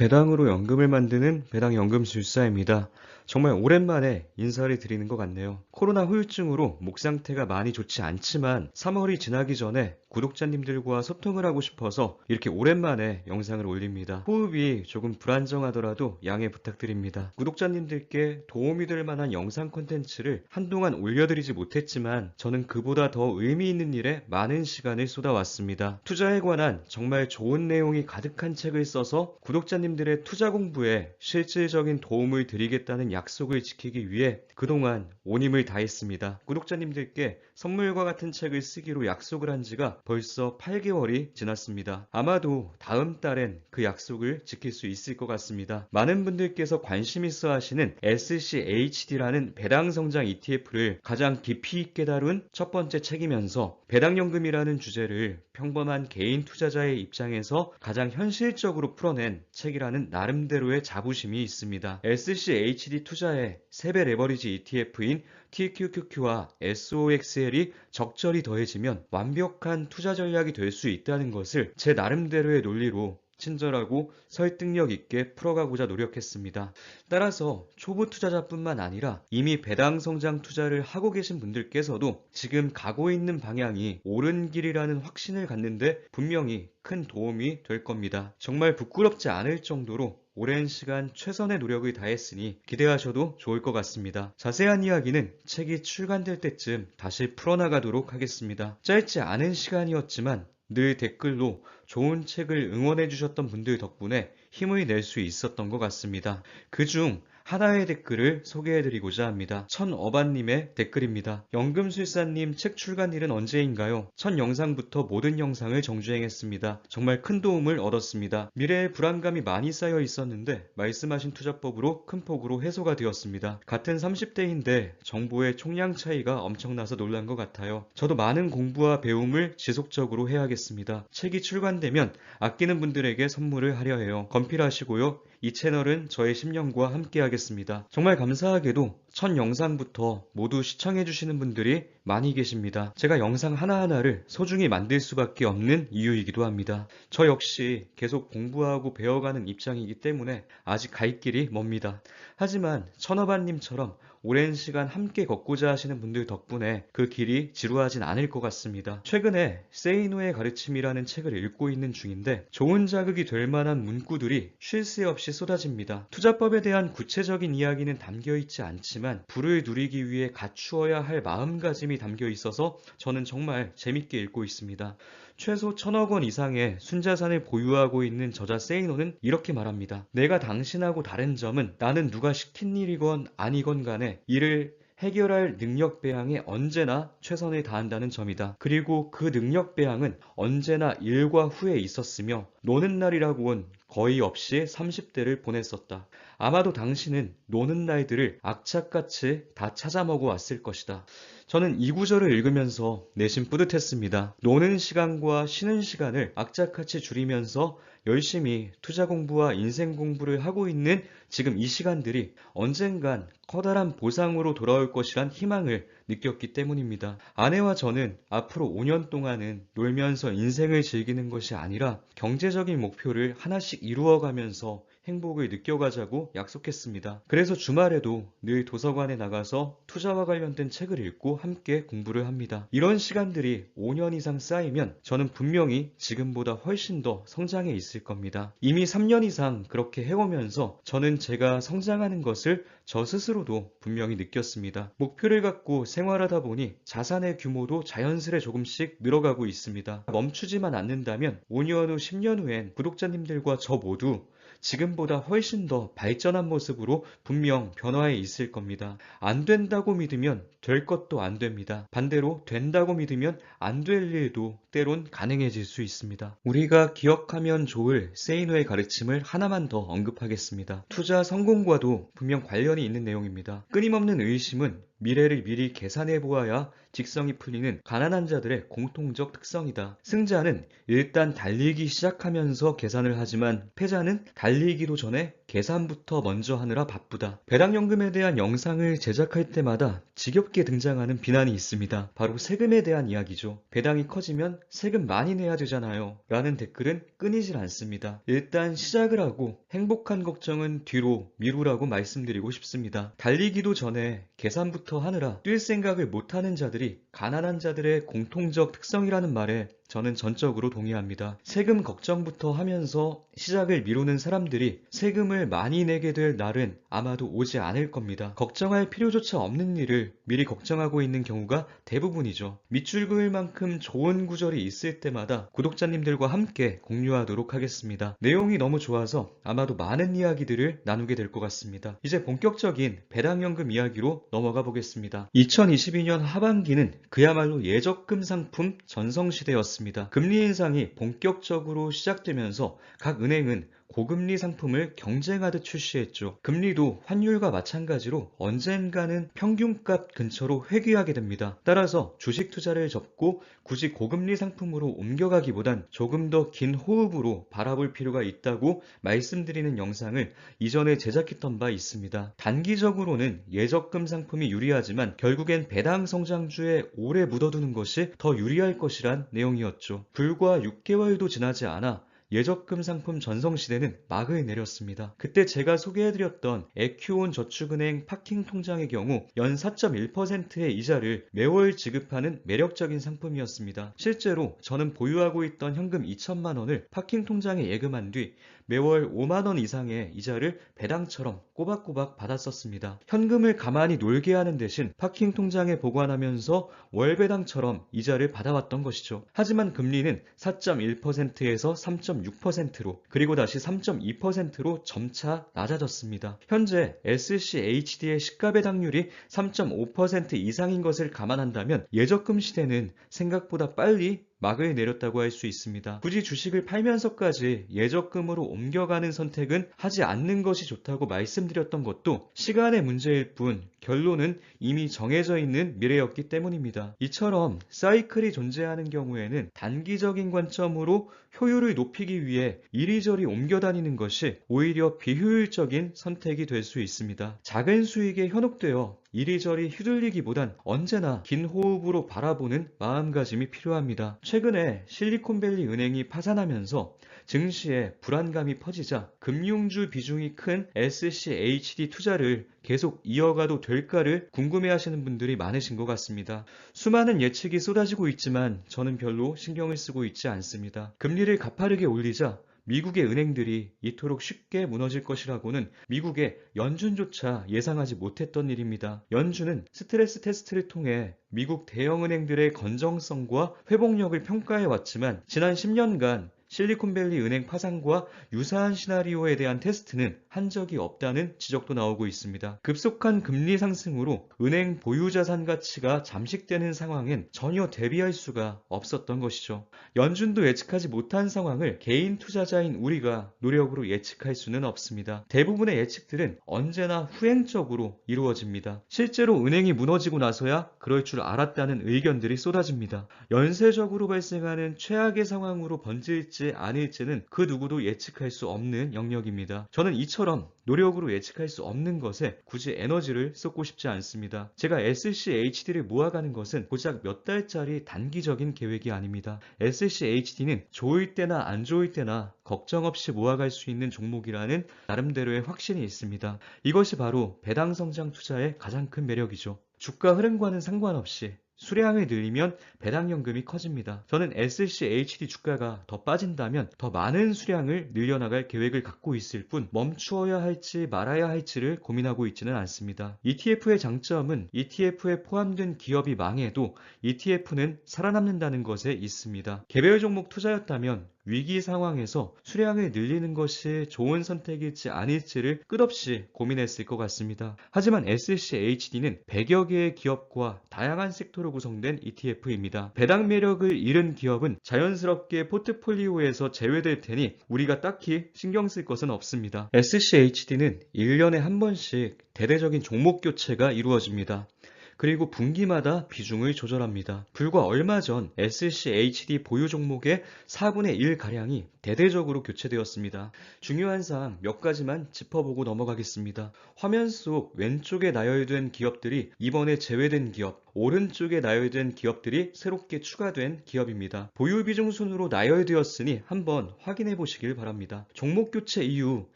배당으로 연금을 만드는 배당연금술사입니다. 정말 오랜만에 인사를 드리는 것 같네요. 코로나 후유증으로 목 상태가 많이 좋지 않지만 3월이 지나기 전에 구독자님들과 소통을 하고 싶어서 이렇게 오랜만에 영상을 올립니다. 호흡이 조금 불안정하더라도 양해 부탁드립니다. 구독자님들께 도움이 될 만한 영상 콘텐츠를 한동안 올려드리지 못했지만 저는 그보다 더 의미 있는 일에 많은 시간을 쏟아왔습니다. 투자에 관한 정말 좋은 내용이 가득한 책을 써서 구독자님들의 투자 공부에 실질적인 도움을 드리겠다는 약속을 지키기 위해 그동안 온 힘을 다했습니다. 구독자님들께 선물과 같은 책을 쓰기로 약속을 한 지가 벌써 8개월이 지났습니다. 아마도 다음 달엔 그 약속을 지킬 수 있을 것 같습니다. 많은 분들께서 관심 있어 하시는 SCHD라는 배당성장 ETF를 가장 깊이 있게 다룬 첫 번째 책이면서 배당연금이라는 주제를 평범한 개인 투자자의 입장에서 가장 현실적으로 풀어낸 책이라는 나름대로의 자부심이 있습니다. SCHD 투자의 3배 레버리지 ETF인 TQQQ와 SOXL이 적절히 더해지면 완벽한 투자 전략이 될 수 있다는 것을 제 나름대로의 논리로 친절하고 설득력 있게 풀어가고자 노력했습니다. 따라서 초보 투자자뿐만 아니라 이미 배당 성장 투자를 하고 계신 분들께서도 지금 가고 있는 방향이 옳은 길이라는 확신을 갖는데 분명히 큰 도움이 될 겁니다. 정말 부끄럽지 않을 정도로 오랜 시간 최선의 노력을 다했으니 기대하셔도 좋을 것 같습니다. 자세한 이야기는 책이 출간될 때쯤 다시 풀어나가도록 하겠습니다. 짧지 않은 시간이었지만 늘 댓글로 좋은 책을 응원해 주셨던 분들 덕분에 힘을 낼 수 있었던 것 같습니다. 그중 하나의 댓글을 소개해드리고자 합니다. 천어반님의 댓글입니다. 연금술사님 책 출간일은 언제인가요? 첫 영상부터 모든 영상을 정주행했습니다. 정말 큰 도움을 얻었습니다. 미래의 불안감이 많이 쌓여 있었는데 말씀하신 투자법으로 큰 폭으로 해소가 되었습니다. 같은 30대인데 정보의 총량 차이가 엄청나서 놀란 것 같아요. 저도 많은 공부와 배움을 지속적으로 해야겠습니다. 책이 출간되면 아끼는 분들에게 선물을 하려 해요. 건필하시고요. 이 채널은 저의 10년과 함께 하겠습니다. 정말 감사하게도 첫 영상부터 모두 시청해주시는 분들이 많이 계십니다. 제가 영상 하나하나를 소중히 만들 수밖에 없는 이유이기도 합니다. 저 역시 계속 공부하고 배워가는 입장이기 때문에 아직 갈 길이 멉니다. 하지만 천어반님처럼 오랜 시간 함께 걷고자 하시는 분들 덕분에 그 길이 지루하진 않을 것 같습니다. 최근에 세이노의 가르침이라는 책을 읽고 있는 중인데 좋은 자극이 될 만한 문구들이 쉴 새 없이 쏟아집니다. 투자법에 대한 구체적인 이야기는 담겨있지 않지만 부를 누리기 위해 갖추어야 할 마음가짐이 담겨 있어서 저는 정말 재밌게 읽고 있습니다. 최소 1000억 원 이상의 순자산을 보유하고 있는 저자 세이노는 이렇게 말합니다. 내가 당신하고 다른 점은 나는 누가 시킨 일이건 아니건 간에 이를 해결할 능력 배양에 언제나 최선을 다한다는 점이다. 그리고 그 능력 배양은 언제나 일과 후에 있었으며 노는 날이라고는 거의 없이 30대를 보냈었다. 아마도 당신은 노는 날들을 악착같이 다 찾아먹어 왔을 것이다. 저는 이 구절을 읽으면서 내심 뿌듯했습니다. 노는 시간과 쉬는 시간을 악착같이 줄이면서 열심히 투자 공부와 인생 공부를 하고 있는 지금 이 시간들이 언젠간 커다란 보상으로 돌아올 것이란 희망을 느꼈기 때문입니다. 아내와 저는 앞으로 5년 동안은 놀면서 인생을 즐기는 것이 아니라 경제적인 목표를 하나씩 이루어가면서 행복을 느껴가자고 약속했습니다. 그래서 주말에도 늘 도서관에 나가서 투자와 관련된 책을 읽고 함께 공부를 합니다. 이런 시간들이 5년 이상 쌓이면 저는 분명히 지금보다 훨씬 더 성장해 있을 겁니다. 이미 3년 이상 그렇게 해오면서 저는 제가 성장하는 것을 저 스스로도 분명히 느꼈습니다. 목표를 갖고 생활하다 보니 자산의 규모도 자연스레 조금씩 늘어가고 있습니다. 멈추지만 않는다면 5년 후 10년 후엔 구독자님들과 저 모두 지금보다 훨씬 더 발전한 모습으로 분명 변화해 있을 겁니다. 안 된다고 믿으면 될 것도 안 됩니다. 반대로 된다고 믿으면 안 될 일도 때론 가능해질 수 있습니다. 우리가 기억하면 좋을 세이노의 가르침을 하나만 더 언급하겠습니다. 투자 성공과도 분명 관련이 있는 내용입니다. 끊임없는 의심은 미래를 미리 계산해 보아야 직성이 풀리는 가난한 자들의 공통적 특성이다. 승자는 일단 달리기 시작하면서 계산을 하지만 패자는 달리기도 전에 계산부터 먼저 하느라 바쁘다. 배당연금에 대한 영상을 제작할 때마다 지겹게 등장하는 비난이 있습니다. 바로 세금에 대한 이야기죠. 배당이 커지면 세금 많이 내야 되잖아요. 라는 댓글은 끊이질 않습니다. 일단 시작을 하고 행복한 걱정은 뒤로 미루라고 말씀드리고 싶습니다. 달리기도 전에 계산부터 하느라 뛸 생각을 못하는 자들이 가난한 자들의 공통적 특성이라는 말에 저는 전적으로 동의합니다. 세금 걱정부터 하면서 시작을 미루는 사람들이 세금을 많이 내게 될 날은 아마도 오지 않을 겁니다. 걱정할 필요조차 없는 일을 미리 걱정하고 있는 경우가 대부분이죠. 밑줄 그을 만큼 좋은 구절이 있을 때마다 구독자님들과 함께 공유하도록 하겠습니다. 내용이 너무 좋아서 아마도 많은 이야기들을 나누게 될 것 같습니다. 이제 본격적인 배당연금 이야기로 넘어가 보겠습니다. 2022년 하반기는 그야말로 예적금 상품 전성시대였습니다. 금리 인상이 본격적으로 시작되면서 각 은행은 고금리 상품을 경쟁하듯 출시했죠. 금리도 환율과 마찬가지로 언젠가는 평균값 근처로 회귀하게 됩니다. 따라서 주식 투자를 접고 굳이 고금리 상품으로 옮겨가기보단 조금 더 긴 호흡으로 바라볼 필요가 있다고 말씀드리는 영상을 이전에 제작했던 바 있습니다. 단기적으로는 예적금 상품이 유리하지만 결국엔 배당 성장주에 오래 묻어두는 것이 더 유리할 것이란 내용이었죠. 불과 6개월도 지나지 않아 예적금 상품 전성시대는 막을 내렸습니다. 그때 제가 소개해드렸던 에큐온 저축은행 파킹 통장의 경우 연 4.1%의 이자를 매월 지급하는 매력적인 상품이었습니다. 실제로 저는 보유하고 있던 현금 2천만 원을 파킹 통장에 예금한 뒤 매월 5만 원 이상의 이자를 배당처럼 꼬박꼬박 받았었습니다. 현금을 가만히 놀게 하는 대신 파킹 통장에 보관하면서 월배당처럼 이자를 받아왔던 것이죠. 하지만 금리는 4.1%에서 3.6%로 그리고 다시 3.2%로 점차 낮아졌습니다. 현재 SCHD의 시가배당률이 3.5% 이상인 것을 감안한다면 예적금 시대는 생각보다 빨리 막을 내렸다고 할 수 있습니다. 굳이 주식을 팔면서까지 예적금으로 옮겨가는 선택은 하지 않는 것이 좋다고 말씀드렸던 것도 시간의 문제일 뿐 결론은 이미 정해져 있는 미래였기 때문입니다. 이처럼 사이클이 존재하는 경우에는 단기적인 관점으로 효율을 높이기 위해 이리저리 옮겨 다니는 것이 오히려 비효율적인 선택이 될 수 있습니다. 작은 수익에 현혹되어 이리저리 휘둘리기보단 언제나 긴 호흡으로 바라보는 마음가짐이 필요합니다. 최근에 실리콘밸리 은행이 파산하면서 증시에 불안감이 퍼지자 금융주 비중이 큰 SCHD 투자를 계속 이어가도 될까를 궁금해하시는 분들이 많으신 것 같습니다. 수많은 예측이 쏟아지고 있지만 저는 별로 신경을 쓰고 있지 않습니다. 금리를 가파르게 올리자 미국의 은행들이 이토록 쉽게 무너질 것이라고는 미국의 연준조차 예상하지 못했던 일입니다. 연준은 스트레스 테스트를 통해 미국 대형은행들의 건정성과 회복력을 평가해왔지만 지난 10년간 실리콘밸리 은행 파산과 유사한 시나리오에 대한 테스트는 한 적이 없다는 지적도 나오고 있습니다. 급속한 금리 상승으로 은행 보유자산 가치가 잠식되는 상황엔 전혀 대비할 수가 없었던 것이죠. 연준도 예측하지 못한 상황을 개인 투자자인 우리가 노력으로 예측할 수는 없습니다. 대부분의 예측들은 언제나 후행적으로 이루어집니다. 실제로 은행이 무너지고 나서야 그럴 줄 알았다는 의견들이 쏟아집니다. 연쇄적으로 발생하는 최악의 상황으로 번질지 아닐지는 그 누구도 예측할 수 없는 영역입니다. 저는 이처럼 노력으로 예측할 수 없는 것에 굳이 에너지를 쏟고 싶지 않습니다. 제가 SCHD를 모아가는 것은 고작 몇 달짜리 단기적인 계획이 아닙니다. SCHD는 좋을 때나 안 좋을 때나 걱정 없이 모아갈 수 있는 종목이라는 나름대로의 확신이 있습니다. 이것이 바로 배당 성장 투자의 가장 큰 매력이죠. 주가 흐름과는 상관없이 수량을 늘리면 배당연금이 커집니다. 저는 SCHD 주가가 더 빠진다면 더 많은 수량을 늘려나갈 계획을 갖고 있을 뿐 멈추어야 할지 말아야 할지를 고민하고 있지는 않습니다. ETF의 장점은 ETF에 포함된 기업이 망해도 ETF는 살아남는다는 것에 있습니다. 개별 종목 투자였다면 위기 상황에서 수량을 늘리는 것이 좋은 선택일지 아닐지를 끝없이 고민했을 것 같습니다. 하지만 SCHD는 100여 개의 기업과 다양한 섹터로 구성된 ETF입니다. 배당 매력을 잃은 기업은 자연스럽게 포트폴리오에서 제외될 테니 우리가 딱히 신경 쓸 것은 없습니다. SCHD는 1년에 한 번씩 대대적인 종목 교체가 이루어집니다. 그리고 분기마다 비중을 조절합니다. 불과 얼마 전 SCHD 보유 종목의 4분의 1가량이 대대적으로 교체되었습니다. 중요한 사항 몇 가지만 짚어보고 넘어가겠습니다. 화면 속 왼쪽에 나열된 기업들이 이번에 제외된 기업, 오른쪽에 나열된 기업들이 새롭게 추가된 기업입니다. 보유 비중 순으로 나열되었으니 한번 확인해 보시길 바랍니다. 종목 교체 이후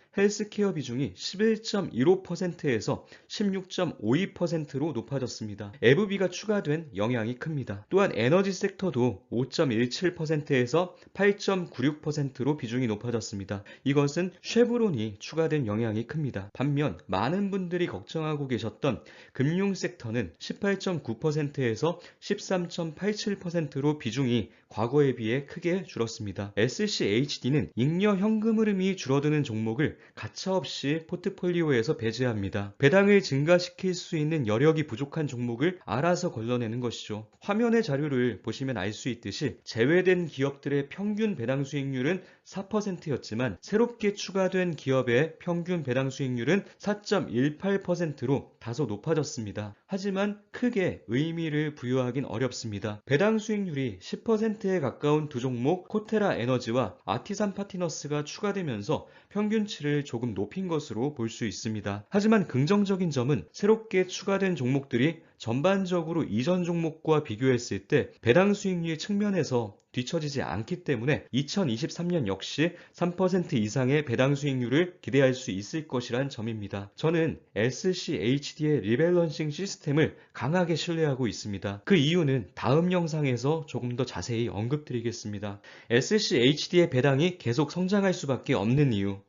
헬스케어 비중이 11.15%에서 16.52%로 높아졌습니다. FB가 추가된 영향이 큽니다. 또한 에너지 섹터도 5.17%에서 8.96%로 비중이 높아졌습니다. 이것은 쉐브론이 추가된 영향이 큽니다. 반면 많은 분들이 걱정하고 계셨던 금융 섹터는 18.9%에서 13.87%로 비중이 과거에 비해 크게 줄었습니다. SCHD는 잉여 현금 흐름이 줄어드는 종목을 가차없이 포트폴리오에서 배제합니다. 배당을 증가시킬 수 있는 여력이 부족한 종목을 알아서 걸러내는 것이죠. 화면의 자료를 보시면 알 수 있듯이 제외된 기업들의 평균 배당 수익률은 4%였지만 새롭게 추가된 기업의 평균 배당 수익률은 4.18%로 다소 높아졌습니다. 하지만 크게 의미를 부여하긴 어렵습니다. 배당 수익률이 10%에 가까운 두 종목 코테라 에너지와 아티산 파티너스가 추가되면서 평균치를 조금 높인 것으로 볼 수 있습니다. 하지만 긍정적인 점은 새롭게 추가된 종목들이 전반적으로 이전 종목과 비교했을 때 배당 수익률 측면에서 뒤처지지 않기 때문에 2023년 역시 3% 이상의 배당 수익률을 기대할 수 있을 것이란 점입니다. 저는 SCHD의 리밸런싱 시스템을 강하게 신뢰하고 있습니다. 그 이유는 다음 영상에서 조금 더 자세히 언급드리겠습니다. SCHD의 배당이 계속 성장할 수밖에 없는 이유,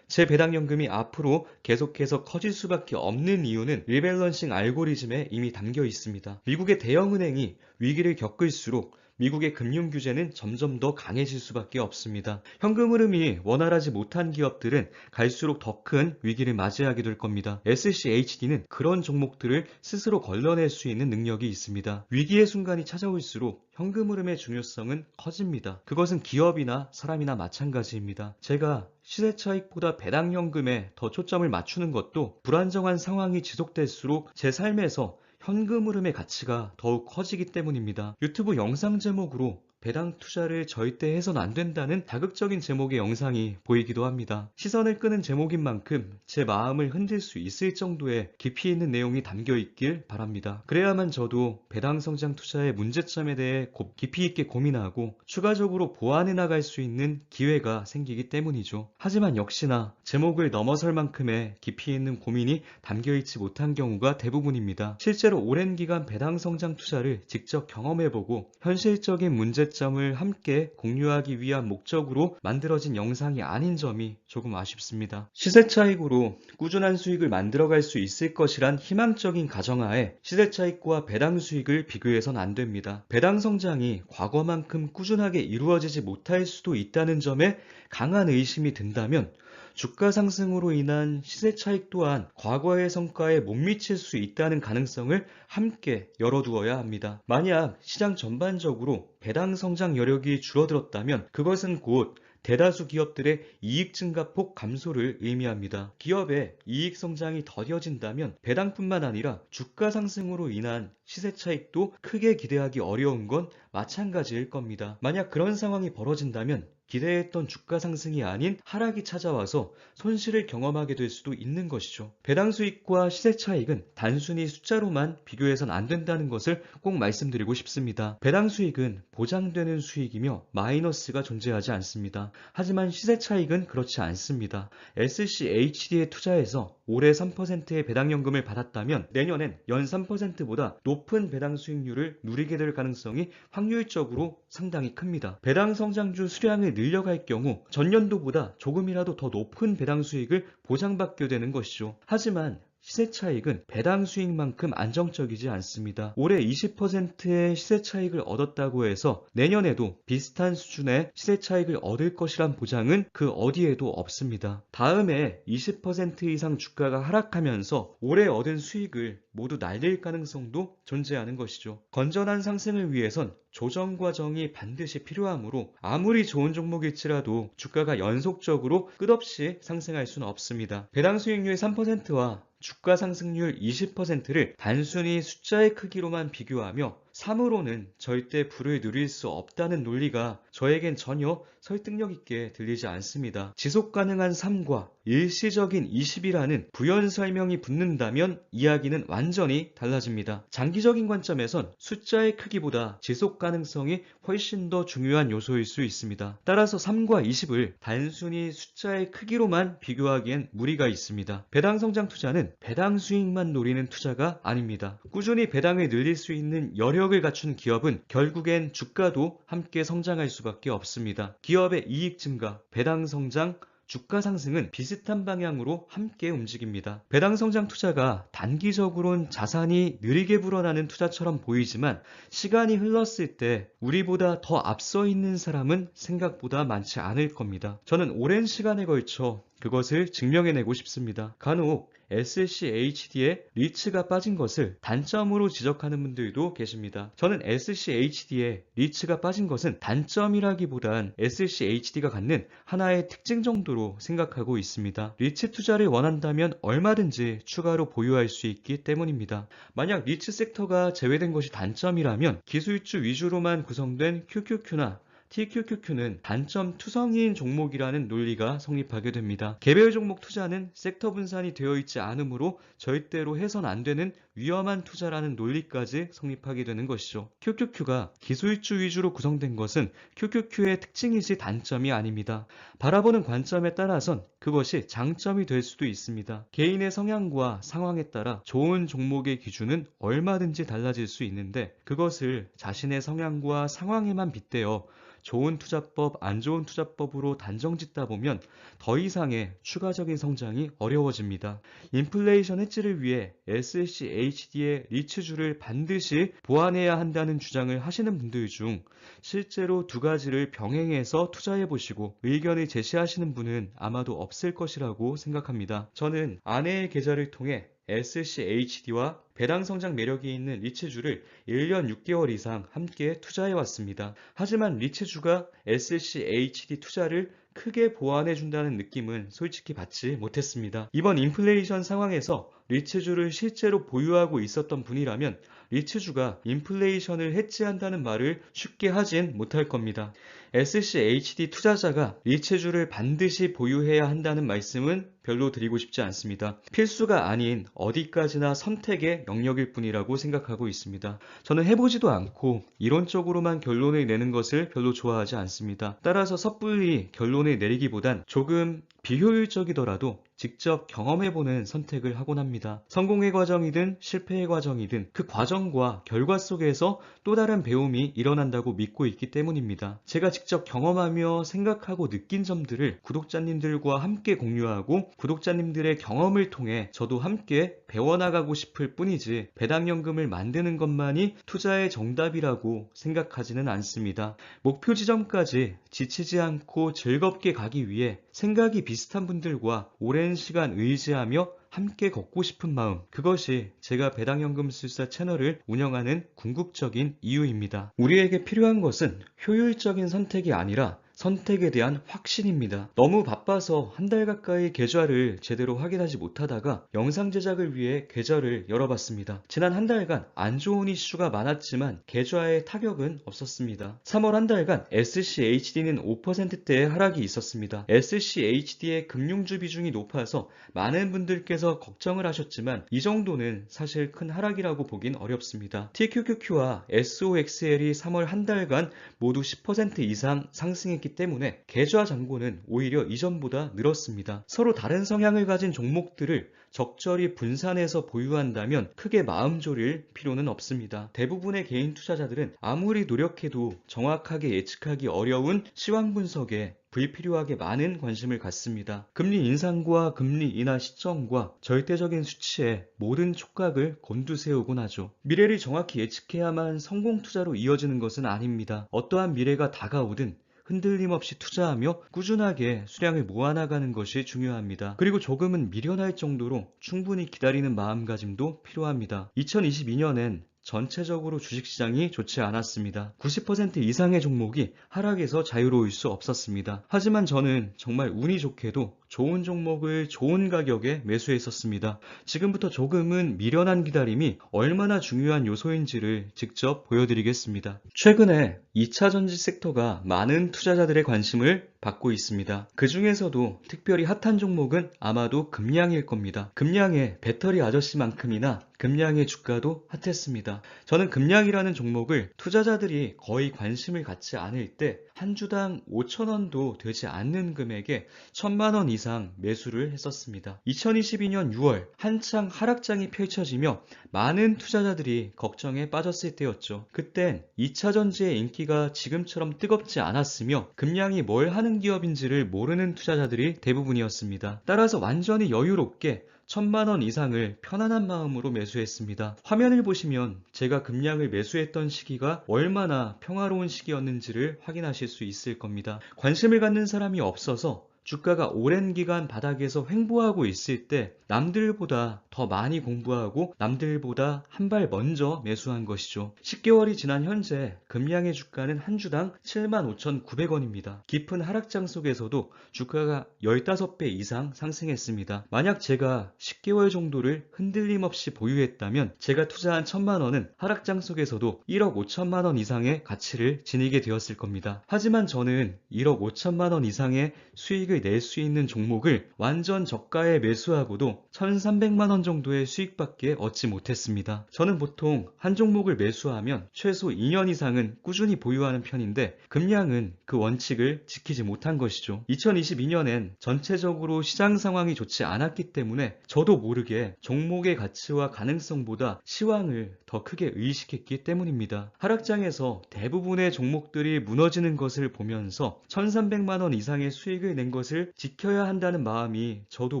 제 배당연금이 앞으로 계속해서 커질 수밖에 없는 이유는 리밸런싱 알고리즘에 이미 담겨 있습니다. 미국의 대형은행이 위기를 겪을수록 미국의 금융 규제는 점점 더 강해질 수밖에 없습니다. 현금 흐름이 원활하지 못한 기업들은 갈수록 더 큰 위기를 맞이하게 될 겁니다. SCHD는 그런 종목들을 스스로 걸러낼 수 있는 능력이 있습니다. 위기의 순간이 찾아올수록 현금 흐름의 중요성은 커집니다. 그것은 기업이나 사람이나 마찬가지입니다. 제가 시세 차익보다 배당연금에 더 초점을 맞추는 것도 불안정한 상황이 지속될수록 제 삶에서 현금 흐름의 가치가 더욱 커지기 때문입니다. 유튜브 영상 제목으로 배당 투자를 절대 해서는 안 된다는 자극적인 제목의 영상이 보이기도 합니다. 시선을 끄는 제목인 만큼 제 마음을 흔들 수 있을 정도의 깊이 있는 내용이 담겨 있길 바랍니다. 그래야만 저도 배당 성장 투자의 문제점에 대해 깊이 있게 고민하고 추가적으로 보완해 나갈 수 있는 기회가 생기기 때문이죠. 하지만 역시나 제목을 넘어설 만큼의 깊이 있는 고민이 담겨 있지 못한 경우가 대부분입니다. 실제로 오랜 기간 배당 성장 투자를 직접 경험해보고 현실적인 문제점을 함께 공유하기 위한 목적으로 만들어진 영상이 아닌 점이 조금 아쉽습니다. 시세 차익으로 꾸준한 수익을 만들어갈 수 있을 것이란 희망적인 가정하에 시세 차익과 배당 수익을 비교해선 안 됩니다. 배당 성장이 과거만큼 꾸준하게 이루어지지 못할 수도 있다는 점에 강한 의심이 든다면 주가 상승으로 인한 시세 차익 또한 과거의 성과에 못 미칠 수 있다는 가능성을 함께 열어두어야 합니다. 만약 시장 전반적으로 배당 성장 여력이 줄어들었다면 그것은 곧 대다수 기업들의 이익 증가폭 감소를 의미합니다. 기업의 이익 성장이 더뎌진다면 배당뿐만 아니라 주가 상승으로 인한 시세 차익도 크게 기대하기 어려운 건 마찬가지일 겁니다. 만약 그런 상황이 벌어진다면 기대했던 주가 상승이 아닌 하락이 찾아와서 손실을 경험하게 될 수도 있는 것이죠. 배당 수익과 시세 차익은 단순히 숫자로만 비교해선 안 된다는 것을 꼭 말씀드리고 싶습니다. 배당 수익은 보장되는 수익이며 마이너스가 존재하지 않습니다. 하지만 시세 차익은 그렇지 않습니다. SCHD에 투자해서 올해 3%의 배당연금을 받았다면 내년엔 연 3%보다 높은 배당 수익률을 누리게 될 가능성이 확률적으로 상당히 큽니다. 배당 성장주 수량을 늘려갈 경우 전년도보다 조금이라도 더 높은 배당 수익을 보장받게 되는 것이죠. 하지만 시세 차익은 배당 수익만큼 안정적이지 않습니다. 올해 20%의 시세 차익을 얻었다고 해서 내년에도 비슷한 수준의 시세 차익을 얻을 것이란 보장은 그 어디에도 없습니다. 다음에 20% 이상 주가가 하락하면서 올해 얻은 수익을 모두 날릴 가능성도 존재하는 것이죠. 건전한 상승을 위해선 조정 과정이 반드시 필요하므로 아무리 좋은 종목일지라도 주가가 연속적으로 끝없이 상승할 수는 없습니다. 배당 수익률 3%와 주가 상승률 20%를 단순히 숫자의 크기로만 비교하며 3으로는 절대 부를 누릴 수 없다는 논리가 저에겐 전혀 설득력 있게 들리지 않습니다. 지속 가능한 3과 일시적인 20이라는 부연 설명이 붙는다면 이야기는 완전히 달라집니다. 장기적인 관점에선 숫자의 크기보다 지속 가능성이 훨씬 더 중요한 요소일 수 있습니다. 따라서 3과 20을 단순히 숫자의 크기로만 비교하기엔 무리가 있습니다. 배당 성장 투자는 배당 수익만 노리는 투자가 아닙니다. 꾸준히 배당을 늘릴 수 있는 여력을 갖춘 기업은 결국엔 주가도 함께 성장할 수밖에 없습니다. 기업의 이익 증가, 배당 성장, 주가 상승은 비슷한 방향으로 함께 움직입니다. 배당 성장 투자가 단기적으론 자산이 느리게 불어나는 투자처럼 보이지만 시간이 흘렀을 때 우리보다 더 앞서 있는 사람은 생각보다 많지 않을 겁니다. 저는 오랜 시간에 걸쳐 그것을 증명해내고 싶습니다. 간혹 SCHD에 리츠가 빠진 것을 단점으로 지적하는 분들도 계십니다. 저는 SCHD에 리츠가 빠진 것은 단점이라기보단 SCHD가 갖는 하나의 특징 정도로 생각하고 있습니다. 리츠 투자를 원한다면 얼마든지 추가로 보유할 수 있기 때문입니다. 만약 리츠 섹터가 제외된 것이 단점이라면 기술주 위주로만 구성된 QQQ나 TQQQ는 단점 투성이인 종목이라는 논리가 성립하게 됩니다. 개별 종목 투자는 섹터 분산이 되어 있지 않으므로 절대로 해선 안 되는 위험한 투자라는 논리까지 성립하게 되는 것이죠. QQQ가 기술주 위주로 구성된 것은 QQQ의 특징이지 단점이 아닙니다. 바라보는 관점에 따라선 그것이 장점이 될 수도 있습니다. 개인의 성향과 상황에 따라 좋은 종목의 기준은 얼마든지 달라질 수 있는데 그것을 자신의 성향과 상황에만 빗대어 좋은 투자법, 안 좋은 투자법으로 단정 짓다 보면 더 이상의 추가적인 성장이 어려워집니다. 인플레이션 해지를 위해 SCHD의 리츠주를 반드시 보완해야 한다는 주장을 하시는 분들 중 실제로 두 가지를 병행해서 투자해보시고 의견을 제시하시는 분은 아마도 없을 것이라고 생각합니다. 저는 아내의 계좌를 통해 SCHD와 배당 성장 매력이 있는 리츠주를 1년 6개월 이상 함께 투자해왔습니다. 하지만 리츠주가 SCHD 투자를 크게 보완해준다는 느낌은 솔직히 받지 못했습니다. 이번 인플레이션 상황에서 리츠주를 실제로 보유하고 있었던 분이라면 리츠주가 인플레이션을 해지한다는 말을 쉽게 하진 못할 겁니다. SCHD 투자자가 리츠주를 반드시 보유해야 한다는 말씀은 별로 드리고 싶지 않습니다. 필수가 아닌 어디까지나 선택의 영역일 뿐이라고 생각하고 있습니다. 저는 해보지도 않고 이론적으로만 결론을 내는 것을 별로 좋아하지 않습니다. 따라서 섣불리 결론을 내리기보단 조금 비효율적이더라도 직접 경험해보는 선택을 하곤 합니다. 성공의 과정이든 실패의 과정이든 그 과정과 결과 속에서 또 다른 배움이 일어난다고 믿고 있기 때문입니다. 제가 직접 경험하며 생각하고 느낀 점들을 구독자님들과 함께 공유하고 구독자님들의 경험을 통해 저도 함께 배워나가고 싶을 뿐이지 배당연금을 만드는 것만이 투자의 정답이라고 생각하지는 않습니다. 목표 지점까지 지치지 않고 즐겁게 가기 위해 생각이 비슷한 분들과 오랜 시간 의지하며 함께 걷고 싶은 마음, 그것이 제가 배당연금술사 채널을 운영하는 궁극적인 이유입니다. 우리에게 필요한 것은 효율적인 선택이 아니라 선택에 대한 확신입니다. 너무 바빠서 한 달 가까이 계좌를 제대로 확인하지 못하다가 영상 제작을 위해 계좌를 열어봤습니다. 지난 한 달간 안 좋은 이슈가 많았지만 계좌에 타격은 없었습니다. 3월 한 달간 SCHD는 5%대의 하락이 있었습니다. SCHD의 금융주 비중이 높아서 많은 분들께서 걱정을 하셨지만 이 정도는 사실 큰 하락이라고 보긴 어렵습니다. TQQQ와 SOXL이 3월 한 달간 모두 10% 이상 상승했기 때문에 계좌 잔고는 오히려 이전보다 늘었습니다. 서로 다른 성향을 가진 종목들을 적절히 분산해서 보유한다면 크게 마음 졸일 필요는 없습니다. 대부분의 개인 투자자들은 아무리 노력해도 정확하게 예측하기 어려운 시황 분석에 불필요하게 많은 관심을 갖습니다. 금리 인상과 금리 인하 시점과 절대적인 수치에 모든 촉각을 곤두세우곤 하죠. 미래를 정확히 예측해야만 성공 투자로 이어지는 것은 아닙니다. 어떠한 미래가 다가오든 흔들림 없이 투자하며 꾸준하게 수량을 모아나가는 것이 중요합니다. 그리고 조금은 미련할 정도로 충분히 기다리는 마음가짐도 필요합니다. 2022년엔 전체적으로 주식시장이 좋지 않았습니다. 90% 이상의 종목이 하락에서 자유로울 수 없었습니다. 하지만 저는 정말 운이 좋게도 좋은 종목을 좋은 가격에 매수했었습니다. 지금부터 조금은 미련한 기다림이 얼마나 중요한 요소인지를 직접 보여드리겠습니다. 최근에 2차 전지 섹터가 많은 투자자들의 관심을 받고 있습니다. 그 중에서도 특별히 핫한 종목은 아마도 금양일 겁니다. 금양의 배터리 아저씨만큼이나 금양의 주가도 핫했습니다. 저는 금양이라는 종목을 투자자들이 거의 관심을 갖지 않을 때 한 주당 5,000원도 되지 않는 금액에 1,000만원 이상 매수를 했었습니다. 2022년 6월 한창 하락장이 펼쳐지며 많은 투자자들이 걱정에 빠졌을 때였죠. 그땐 2차 전지의 인기가 지금처럼 뜨겁지 않았으며 금양이 뭘 하는 기업인지를 모르는 투자자들이 대부분이었습니다. 따라서 완전히 여유롭게 1,000만원 이상을 편안한 마음으로 매수했습니다. 화면을 보시면 제가 금양을 매수했던 시기가 얼마나 평화로운 시기였는지를 확인하실 수 있을 겁니다. 관심을 갖는 사람이 없어서 주가가 오랜 기간 바닥에서 횡보하고 있을 때 남들보다 더 많이 공부하고 남들보다 한 발 먼저 매수한 것이죠. 10개월이 지난 현재 금양의 주가는 한 주당 75,900원입니다. 깊은 하락장 속에서도 주가가 15배 이상 상승했습니다. 만약 제가 10개월 정도를 흔들림 없이 보유했다면 제가 투자한 1,000만원은 하락장 속에서도 1억 5천만원 이상의 가치를 지니게 되었을 겁니다. 하지만 저는 1억 5천만원 이상의 수익을 낼 수 있는 종목을 완전 저가에 매수하고도 1,300만원 정도의 수익밖에 얻지 못했습니다. 저는 보통 한 종목을 매수하면 최소 2년 이상은 꾸준히 보유하는 편인데 금양은 그 원칙을 지키지 못한 것이죠. 2022년엔 전체적으로 시장 상황이 좋지 않았기 때문에 저도 모르게 종목의 가치와 가능성보다 시황을 더 크게 의식했기 때문입니다. 하락장에서 대부분의 종목들이 무너지는 것을 보면서 1,300만원 이상의 수익을 낸 것을 지켜야 한다는 마음이 저도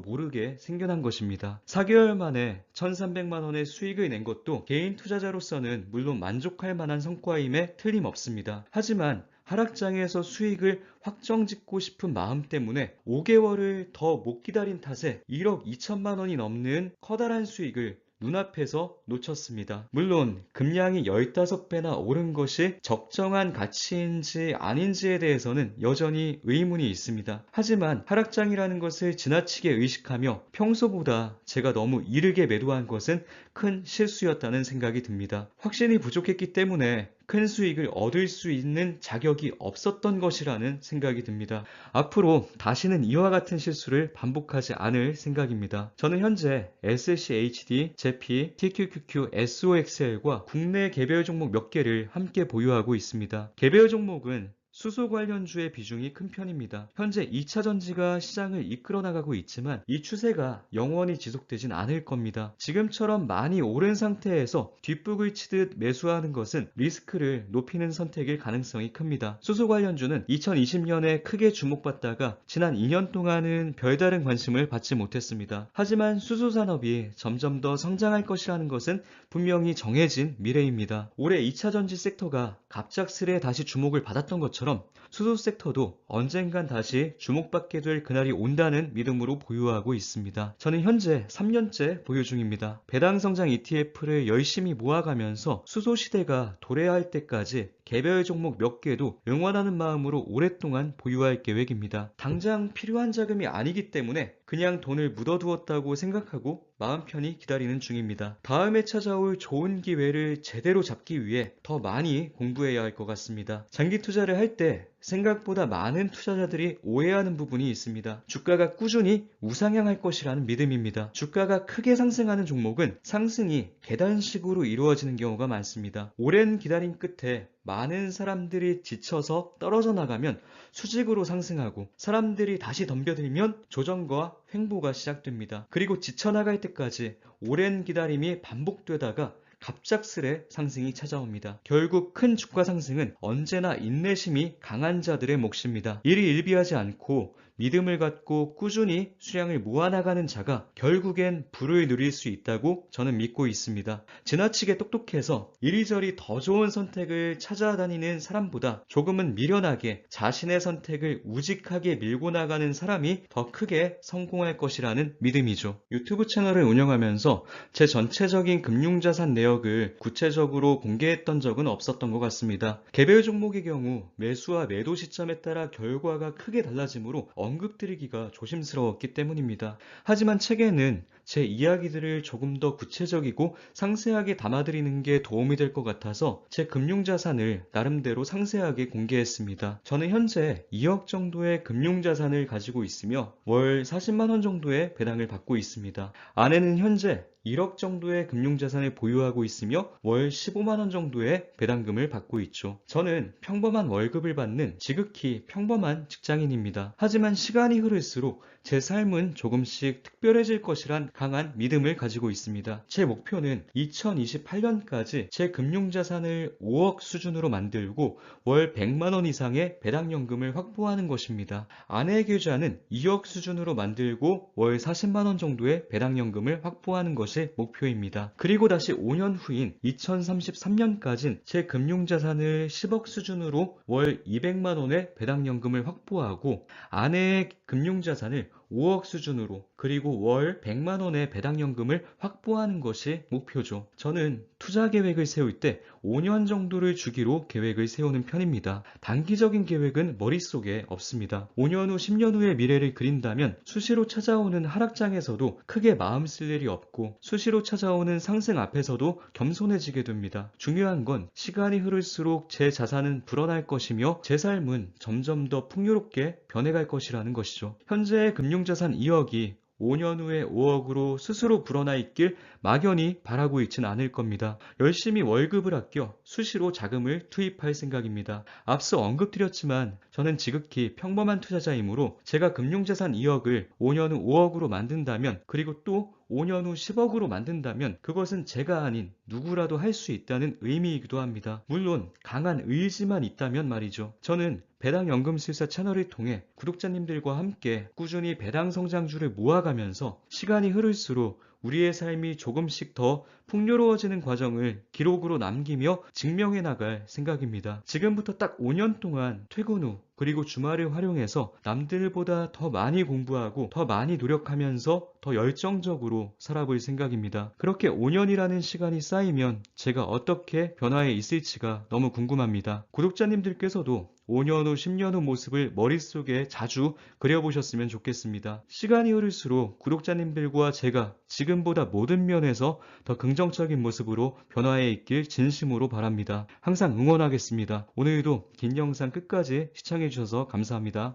모르게 생겨난 것입니다. 4개월 만에 1,300만원의 수익을 낸 것도 개인 투자자로서는 물론 만족할 만한 성과임에 틀림없습니다. 하지만 하락장에서 수익을 확정짓고 싶은 마음 때문에 5개월을 더 못 기다린 탓에 1억 2천만원이 넘는 커다란 수익을 눈앞에서 놓쳤습니다. 물론 금양이 15배나 오른 것이 적정한 가치인지 아닌지에 대해서는 여전히 의문이 있습니다. 하지만 하락장이라는 것을 지나치게 의식하며 평소보다 제가 너무 이르게 매도한 것은 큰 실수였다는 생각이 듭니다. 확신이 부족했기 때문에 큰 수익을 얻을 수 있는 자격이 없었던 것이라는 생각이 듭니다. 앞으로 다시는 이와 같은 실수를 반복하지 않을 생각입니다. 저는 현재 SCHD, 제피, TQQQ, SOXL과 국내 개별 종목 몇 개를 함께 보유하고 있습니다. 개별 종목은 수소 관련주의 비중이 큰 편입니다. 현재 2차 전지가 시장을 이끌어 나가고 있지만 이 추세가 영원히 지속되진 않을 겁니다. 지금처럼 많이 오른 상태에서 뒷북을 치듯 매수하는 것은 리스크를 높이는 선택일 가능성이 큽니다. 수소 관련주는 2020년에 크게 주목받다가 지난 2년 동안은 별다른 관심을 받지 못했습니다. 하지만 수소 산업이 점점 더 성장할 것이라는 것은 분명히 정해진 미래입니다. 올해 2차 전지 섹터가 갑작스레 다시 주목을 받았던 것처럼 수소 섹터도 언젠간 다시 주목받게 될 그날이 온다는 믿음으로 보유하고 있습니다. 저는 현재 3년째 보유 중입니다. 배당 성장 ETF를 열심히 모아가면서 수소 시대가 도래할 때까지 개별 종목 몇 개도 응원하는 마음으로 오랫동안 보유할 계획입니다. 당장 필요한 자금이 아니기 때문에 그냥 돈을 묻어두었다고 생각하고 마음 편히 기다리는 중입니다. 다음에 찾아올 좋은 기회를 제대로 잡기 위해 더 많이 공부해야 할 것 같습니다. 장기 투자를 할 때 생각보다 많은 투자자들이 오해하는 부분이 있습니다. 주가가 꾸준히 우상향할 것이라는 믿음입니다. 주가가 크게 상승하는 종목은 상승이 계단식으로 이루어지는 경우가 많습니다. 오랜 기다림 끝에 많은 사람들이 지쳐서 떨어져 나가면 수직으로 상승하고 사람들이 다시 덤벼들면 조정과 횡보가 시작됩니다. 그리고 지쳐나갈 때까지 오랜 기다림이 반복되다가 갑작스레 상승이 찾아옵니다. 결국 큰 주가 상승은 언제나 인내심이 강한 자들의 몫입니다. 일희일비하지 않고 믿음을 갖고 꾸준히 수량을 모아나가는 자가 결국엔 부를 누릴 수 있다고 저는 믿고 있습니다. 지나치게 똑똑해서 이리저리 더 좋은 선택을 찾아다니는 사람보다 조금은 미련하게 자신의 선택을 우직하게 밀고 나가는 사람이 더 크게 성공할 것이라는 믿음이죠. 유튜브 채널을 운영하면서 제 전체적인 금융자산 내역을 구체적으로 공개했던 적은 없었던 것 같습니다. 개별 종목의 경우 매수와 매도 시점에 따라 결과가 크게 달라지므로 언급드리기가 조심스러웠기 때문입니다. 하지만 책에는 제 이야기들을 조금 더 구체적이고 상세하게 담아드리는 게 도움이 될 것 같아서 제 금융자산을 나름대로 상세하게 공개했습니다. 저는 현재 2억 정도의 금융자산을 가지고 있으며 월 40만 원 정도의 배당을 받고 있습니다. 아내는 현재 1억 정도의 금융자산을 보유하고 있으며 월 15만 원 정도의 배당금을 받고 있죠. 저는 평범한 월급을 받는 지극히 평범한 직장인입니다. 하지만 시간이 흐를수록 제 삶은 조금씩 특별해질 것이란 강한 믿음을 가지고 있습니다. 제 목표는 2028년까지 제 금융자산을 5억 수준으로 만들고 월 100만 원 이상의 배당연금을 확보하는 것입니다. 아내의 계좌는 2억 수준으로 만들고 월 40만 원 정도의 배당연금을 확보하는 것이 목표입니다. 그리고 다시 5년 후인 2033년까지는 제 금융자산을 10억 수준으로 월 200만 원의 배당연금을 확보하고 아내의 금융자산을 5억 수준으로 그리고 월 100만 원의 배당연금을 확보하는 것이 목표죠. 저는 투자 계획을 세울 때 5년 정도를 주기로 계획을 세우는 편입니다. 단기적인 계획은 머릿속에 없습니다. 5년 후, 10년 후의 미래를 그린다면 수시로 찾아오는 하락장에서도 크게 마음 쓸 일이 없고 수시로 찾아오는 상승 앞에서도 겸손해지게 됩니다. 중요한 건 시간이 흐를수록 제 자산은 불어날 것이며 제 삶은 점점 더 풍요롭게 변해갈 것이라는 것이죠. 현재의 금융자산 2억이 5년 후에 5억으로 스스로 불어나 있길 막연히 바라고 있진 않을 겁니다. 열심히 월급을 아껴 수시로 자금을 투입할 생각입니다. 앞서 언급드렸지만 저는 지극히 평범한 투자자이므로 제가 금융자산 2억을 5년 후 5억으로 만든다면 그리고 또 5년 후 10억으로 만든다면 그것은 제가 아닌 누구라도 할 수 있다는 의미이기도 합니다. 물론 강한 의지만 있다면 말이죠. 저는 배당연금술사 채널을 통해 구독자님들과 함께 꾸준히 배당 성장주를 모아가면서 시간이 흐를수록 우리의 삶이 조금씩 더 풍요로워지는 과정을 기록으로 남기며 증명해 나갈 생각입니다. 지금부터 딱 5년 동안 퇴근 후 그리고 주말을 활용해서 남들보다 더 많이 공부하고 더 많이 노력하면서 더 열정적으로 살아볼 생각입니다. 그렇게 5년이라는 시간이 쌓이면 제가 어떻게 변화해 있을지가 너무 궁금합니다. 구독자님들께서도 5년 후, 10년 후 모습을 머릿속에 자주 그려보셨으면 좋겠습니다. 시간이 흐를수록 구독자님들과 제가 지금보다 모든 면에서 더 긍정적인 모습으로 변화해 있길 진심으로 바랍니다. 항상 응원하겠습니다. 오늘도 긴 영상 끝까지 시청해주셔서 감사합니다.